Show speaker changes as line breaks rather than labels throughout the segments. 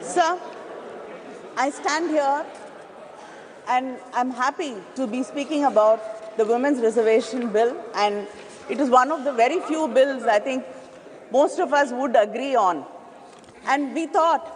Sir, I stand here and I'm happy to be speaking about the Women's Reservation Bill, and it is one of the very few bills I think most of us would agree on. And we thought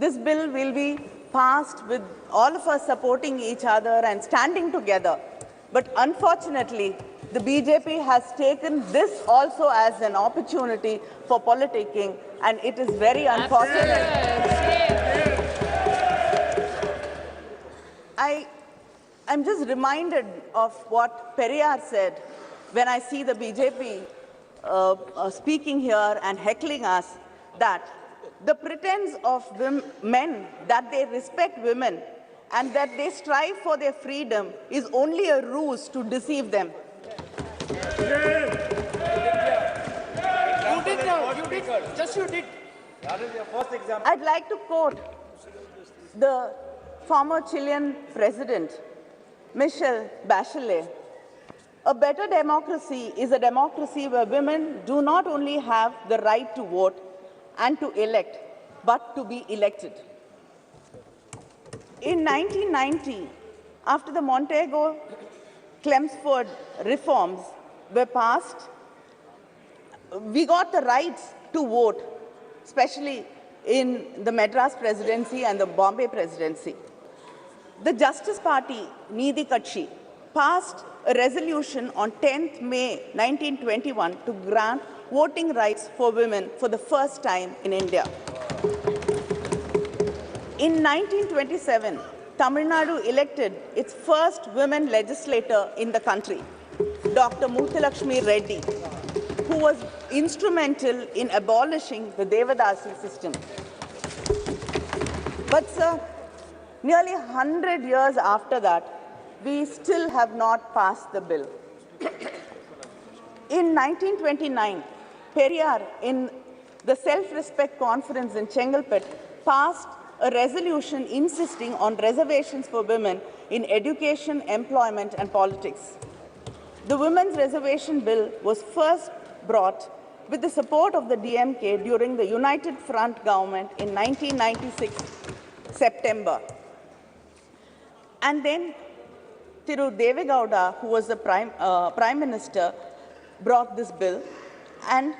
this bill will be passed with all of us supporting each other and standing together. But unfortunately, the BJP has taken this also as an opportunity for politicking, and it is very unfortunate. I'm just reminded of what Periyar said when I see the BJP speaking here and heckling us, that the pretense of men that they respect women and that they strive for their freedom is only a ruse to deceive them.
You did now. You did. Just you did. That is your first example.
I'd like to quote the former Chilean president, Michelle Bachelet. A better democracy is a democracy where women do not only have the right to vote and to elect, but to be elected. In 1990, after the Montego-Chelmsford reforms were passed, we got the rights to vote, especially in the Madras presidency and the Bombay presidency. The Justice Party, Needhi Katchi, passed a resolution on 10th May 1921 to grant voting rights for women for the first time in India. In 1927, Tamilnadu elected its first women legislator in the country, Dr. Muthulakshmi Reddy, who was instrumental in abolishing the Devadasi system. But, sir, nearly 100 years after that, we still have not passed the bill. In 1929, Periyar, in the Self-Respect Conference in Chengalpet, passed a resolution insisting on reservations for women in education, employment, and politics. The Women's Reservation Bill was first brought with the support of the DMK during the United Front government in 1996, September. And then Thiru Devegowda, who was the Prime Minister, brought this bill, and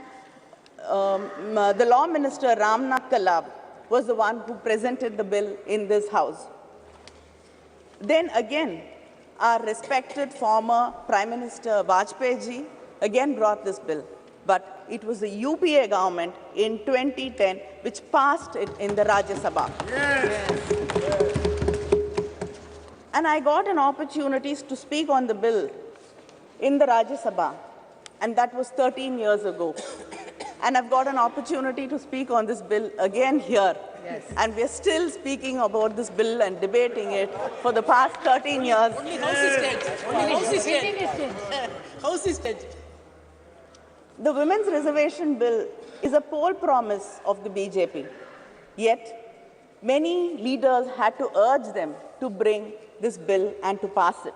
the Law Minister Ramnath Kalab was the one who presented the bill in this House. Then again, our respected former Prime Minister Vajpayee ji again brought this bill, but it was the UPA government in 2010 which passed it in the Rajya Sabha.
Yes.
And I got an opportunity to speak on the bill in the Rajya Sabha, and that was 13 years ago. And I've got an opportunity to speak on this bill again here.
Yes.
And we're still speaking about this bill and debating it for the past 13 years.
Only House is dead. Only House is dead. House is dead.
The Women's Reservation Bill is a poll promise of the BJP. Yet, many leaders had to urge them to bring this bill and to pass it.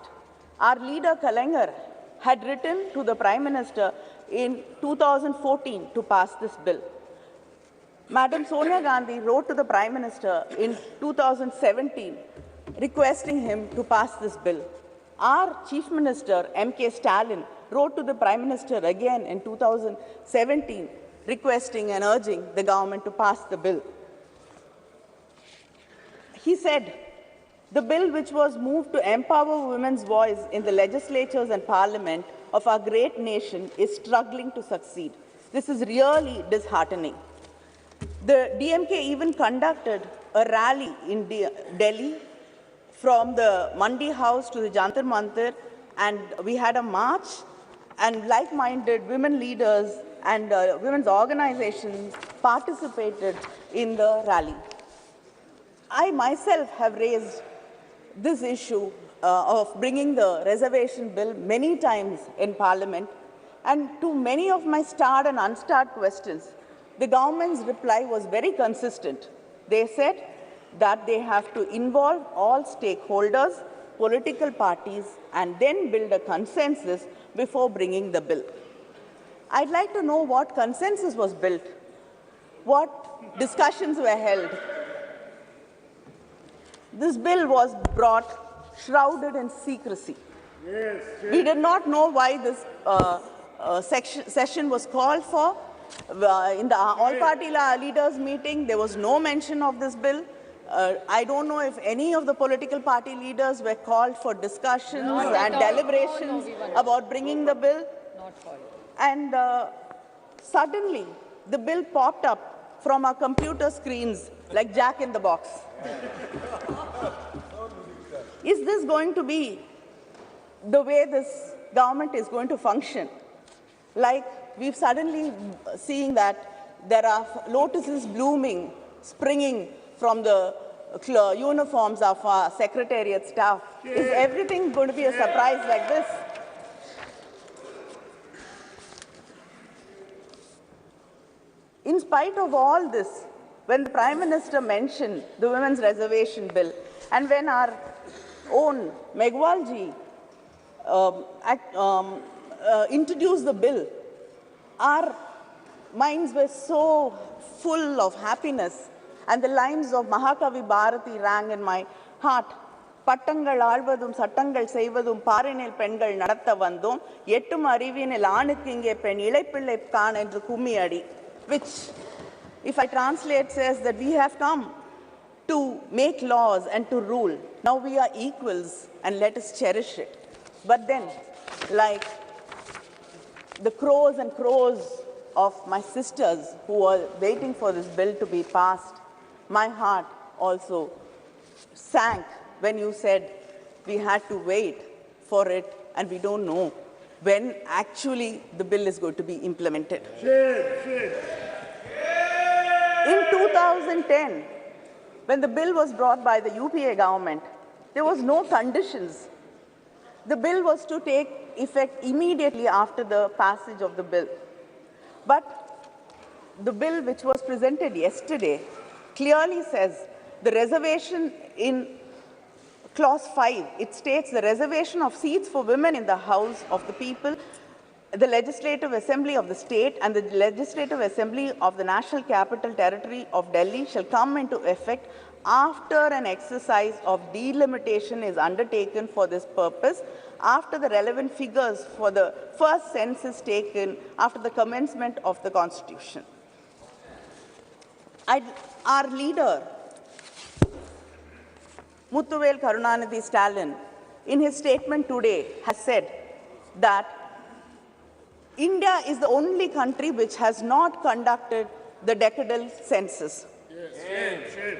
Our leader, Kalaignar, had written to the Prime Minister in 2014 to pass this bill. Madam Sonia Gandhi wrote to the Prime Minister in 2017 requesting him to pass this bill. Our Chief Minister, M.K. Stalin, wrote to the Prime Minister again in 2017 requesting and urging the government to pass the bill. He said, the bill which was moved to empower women's voice in the legislatures and parliament of our great nation is struggling to succeed. This is really disheartening. The DMK even conducted a rally in Delhi from the Mandi House to the Jantar Mantar, and we had a march, and like-minded women leaders and women's organizations participated in the rally. I myself have raised this issue of bringing the reservation bill many times in Parliament, and to many of my starred and unstarred questions, the government's reply was very consistent. They said that they have to involve all stakeholders, political parties, and then build a consensus before bringing the bill. I'd like to know what consensus was built, what discussions were held, This bill was brought shrouded in secrecy. We did not know why this session was called for. In the all-party leaders' meeting, there was no mention of this bill. I don't know if any of the political party leaders were called for discussions and deliberations about bringing the bill. And suddenly, the bill popped up from our computer screens like Jack in the Box. Is this going to be the way this government is going to function? Like we've suddenly seeing that there are lotuses blooming, springing from the uniforms of our secretariat staff. Is everything going to be a surprise like this? In spite of all this, when the Prime Minister mentioned the Women's Reservation Bill, and when our own Megwalji introduced the bill, our minds were so full of happiness, and the lines of Mahakavi Bharati rang in my heart. பட்டங்கள் ஆழ்வதும் சட்டங்கள் செய்வதும் பாரினில் பெண்கள் நடத்த வந்தோம் எட்டும் அறிவினில் ஆணுக்கு இங்கே பெண் இளைப்பிள்ளை காண் என்று கும்மி அடி, which if I translate says that we have come to make laws and to rule. Now we are equals and let us cherish it. But then, like the crows and crows of my sisters who were waiting for this bill to be passed, my heart also sank when you said we had to wait for it and we don't know when actually the bill is going to be implemented. In 2010, when the bill was brought by the UPA government, there was no conditions. The bill was to take effect immediately after the passage of the bill. But the bill which was presented yesterday clearly says the reservation in Clause 5, it states the reservation of seats for women in the House of the People, the Legislative Assembly of the state and the Legislative Assembly of the National Capital Territory of Delhi shall come into effect after an exercise of delimitation is undertaken for this purpose, after the relevant figures for the first census taken after the commencement of the Constitution. Our leader, Muthuvel Karunanidhi Stalin, in his statement today has said that India is the only country which has not conducted the decadal census.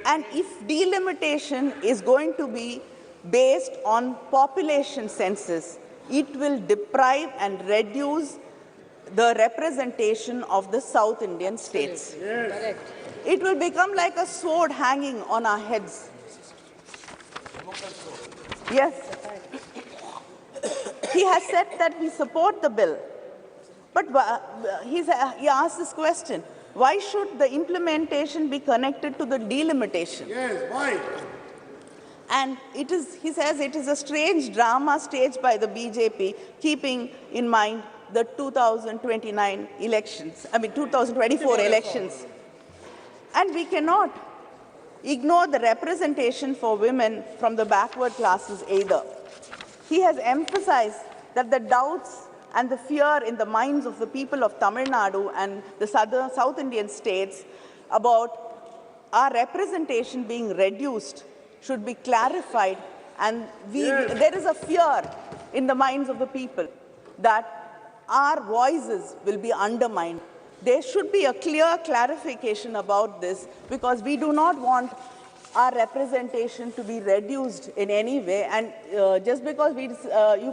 And if delimitation is going to be based on population census, it will deprive and reduce the representation of the South Indian states. It will become like a sword hanging on our heads. Yes. He has said that we support the bill. But he asked this question, why should the implementation be connected to the delimitation?
Yes, why?
And he says it is a strange drama staged by the BJP, keeping in mind the 2024 elections. And we cannot ignore the representation for women from the backward classes either. He has emphasized that the doubts and the fear in the minds of the people of Tamil Nadu and the South Indian states about our representation being reduced should be clarified, and there is a fear in the minds of the people that our voices will be undermined. There should be a clear clarification about this, because we do not want our representation to be reduced in any way. And just because you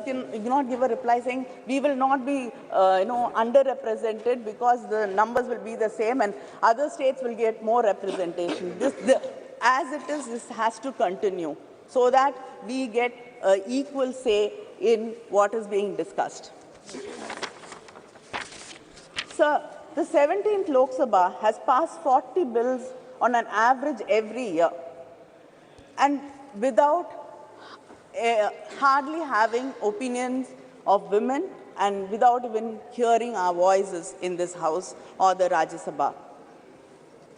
cannot give a reply saying we will not be underrepresented because the numbers will be the same and other states will get more representation. As it is, this has to continue so that we get equal say in what is being discussed. Sir, the 17th Lok Sabha has passed 40 bills on an average every year, and without hardly having opinions of women and without even hearing our voices in this House or the Rajya Sabha.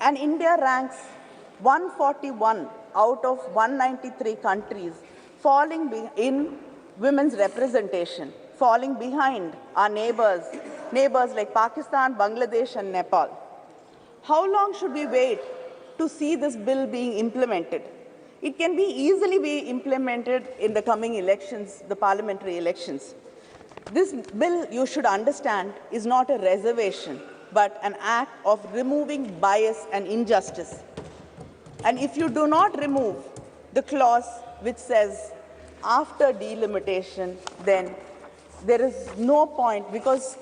And India ranks 141 out of 193 countries falling in women's representation, falling behind our neighbors like Pakistan, Bangladesh and Nepal. How long should we wait to see this bill being implemented? It can be easily be implemented in the coming elections, the parliamentary elections. This bill, you should understand, is not a reservation, but an act of removing bias and injustice. And if you do not remove the clause which says after delimitation, then there is no point, because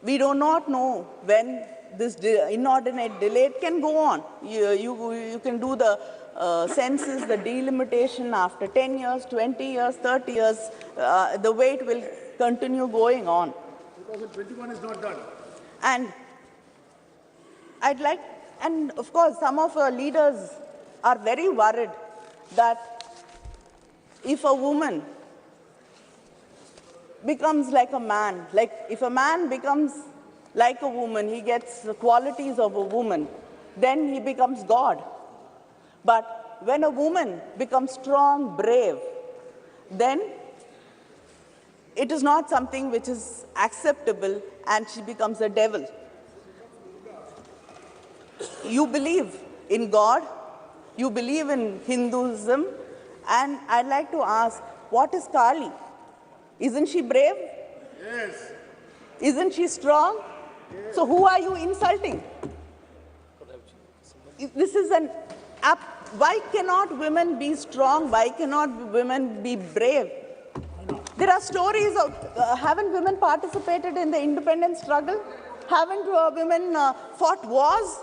we do not know when this inordinate delay can go on. You can do the census, the delimitation after 10 years, 20 years, 30 years. The wait will continue going on.
2021 is not done.
And and of course, some of our leaders are very worried that if a woman becomes like a man, like if a man becomes like a woman, he gets the qualities of a woman, then he becomes God. But when a woman becomes strong, brave, then it is not something which is acceptable and she becomes a devil. You believe in God, you believe in Hinduism, and I'd like to ask, what is Kali? Isn't she brave?
Yes.
Isn't she strong? Yes. So who are you insulting? This is why cannot women be strong? Why cannot women be brave? There are stories of, haven't women participated in the independence struggle? Haven't women fought wars?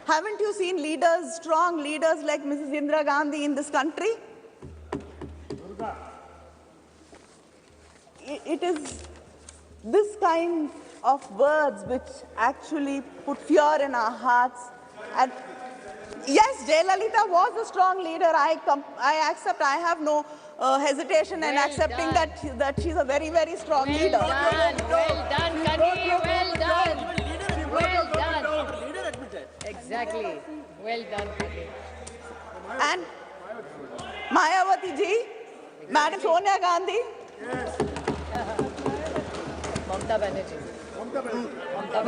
Haven't you seen leaders, strong leaders like Mrs. Indira Gandhi in this country? It is this kind of words which actually put fear in our hearts. And yes, Jayalalitha was a strong leader. I accept. I have no hesitation in accepting that she's a very, very strong leader.
Well done, Kani. Well done. Well done.
Leader admitted.
Exactly. Well done, Kani.
And Mayawati ji, Madam Sonia Gandhi.
Yes.
Mamta Banerjee.
Mamta Banerjee.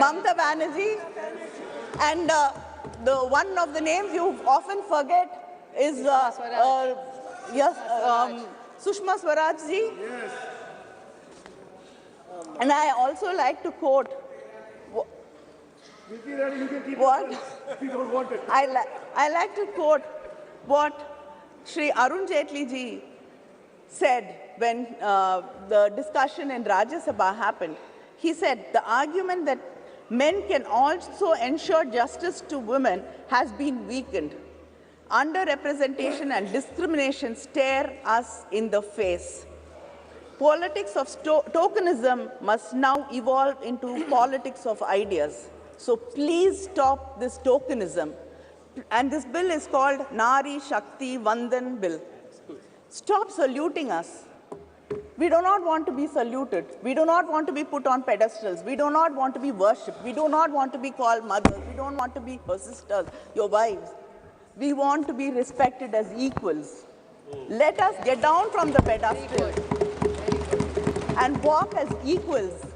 Mamta Banerjee, and the one of the names you often forget is Sushma Swaraj ji.
Yes.
And I also like to quote
You can keep
what
it if you don't want it.
I like to quote what Shri Arun Jaitley ji said when the discussion in Rajya Sabha happened. He said, the argument that men can also ensure justice to women has been weakened. Underrepresentation and discrimination stare us in the face. Politics of tokenism must now evolve into politics of ideas. So please stop this tokenism. And this bill is called Nari Shakti Vandan Bill. Stop saluting us. We do not want to be saluted. We do not want to be put on pedestals. We do not want to be worshipped. We do not want to be called mothers. We don't want to be your sisters, your wives. We want to be respected as equals. Let us get down from the pedestal and walk as equals.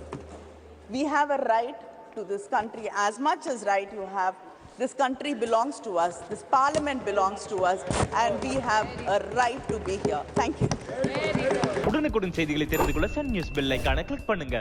We have a right to this country as much as right you have. This country belongs to us. This parliament belongs to us. And we have a right to be here. Thank you.
உடனுக்குடன் செய்திகளை தெரிந்து கொள்ள Sun news bell ஐகானை click பண்ணுங்க.